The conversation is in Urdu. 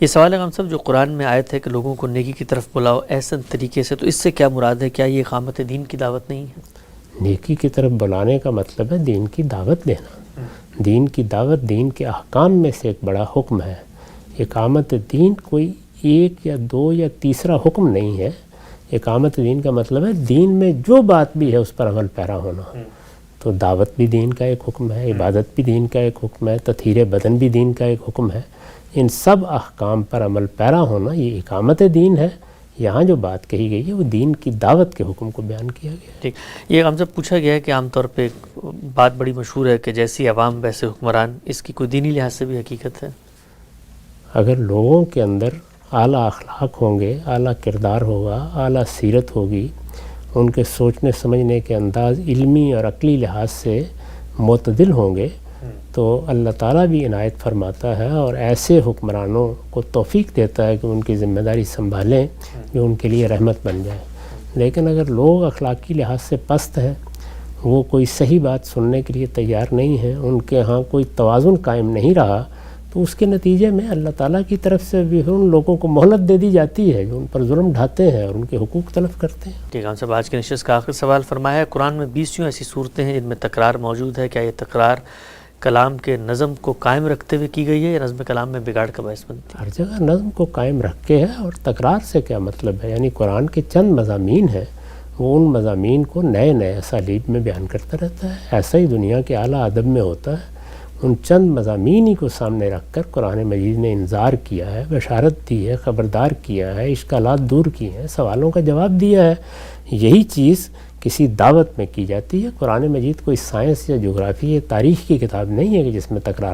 یہ سوال ہے ہم سب جو قرآن میں آیت ہے کہ لوگوں کو نیکی کی طرف بلاؤ احسن طریقے سے، تو اس سے کیا مراد ہے؟ کیا یہ اقامت دین کی دعوت نہیں ہے؟ نیکی کی طرف بلانے کا مطلب ہے دین کی دعوت دینا. دین کی دعوت دین کے احکام میں سے ایک بڑا حکم ہے. اقامت دین کوئی ایک یا دو یا تیسرا حکم نہیں ہے. اقامت دین کا مطلب ہے دین میں جو بات بھی ہے اس پر عمل پیرا ہونا. تو دعوت بھی دین کا ایک حکم ہے، عبادت بھی دین کا ایک حکم ہے، تطہیر بدن بھی دین کا ایک حکم ہے. ان سب احکام پر عمل پیرا ہونا یہ اقامت دین ہے. یہاں جو بات کہی گئی ہے وہ دین کی دعوت کے حکم کو بیان کیا گیا ہے. ٹھیک. یہ ہم سے پوچھا گیا ہے کہ عام طور پہ بات بڑی مشہور ہے کہ جیسی عوام ویسے حکمران، اس کی کوئی دینی لحاظ سے بھی حقیقت ہے؟ اگر لوگوں کے اندر اعلیٰ اخلاق ہوں گے، اعلیٰ کردار ہوگا، اعلیٰ سیرت ہوگی، ان کے سوچنے سمجھنے کے انداز علمی اور عقلی لحاظ سے معتدل ہوں گے تو اللہ تعالیٰ بھی عنایت فرماتا ہے اور ایسے حکمرانوں کو توفیق دیتا ہے کہ ان کی ذمہ داری سنبھالیں جو ان کے لیے رحمت بن جائے. لیکن اگر لوگ اخلاقی لحاظ سے پست ہیں، وہ کوئی صحیح بات سننے کے لیے تیار نہیں ہیں، ان کے ہاں کوئی توازن قائم نہیں رہا، تو اس کے نتیجے میں اللہ تعالیٰ کی طرف سے بھی ان لوگوں کو مہلت دے دی جاتی ہے جو ان پر ظلم ڈھاتے ہیں اور ان کے حقوق تلف کرتے ہیں. ٹھیک ہے. ہم سب آج کے نشست کا آخری سوال فرمایا ہے، قرآن میں 20 ایسی صورتیں ہیں جن میں تکرار موجود ہے، کیا یہ تکرار کلام کے نظم کو قائم رکھتے ہوئے کی گئی ہے یا نظم کلام میں بگاڑ کا باعث بنتی ہے؟ ہر جگہ نظم کو قائم رکھ کے ہے. اور تکرار سے کیا مطلب ہے؟ یعنی قرآن کے چند مضامین ہیں، وہ ان مضامین کو نئے نئے اسالیب میں بیان کرتا رہتا ہے. ایسا ہی دنیا کے اعلیٰ ادب میں ہوتا ہے. ان چند مضامین ہی کو سامنے رکھ کر قرآن مجید نے انذار کیا ہے، بشارت دی ہے، خبردار کیا ہے، اشکالات دور کیے ہیں، سوالوں کا جواب دیا ہے. یہی چیز کسی دعوت میں کی جاتی ہے. قرآن مجید کوئی سائنس یا جغرافی یا تاریخ کی کتاب نہیں ہے کہ جس میں تکرار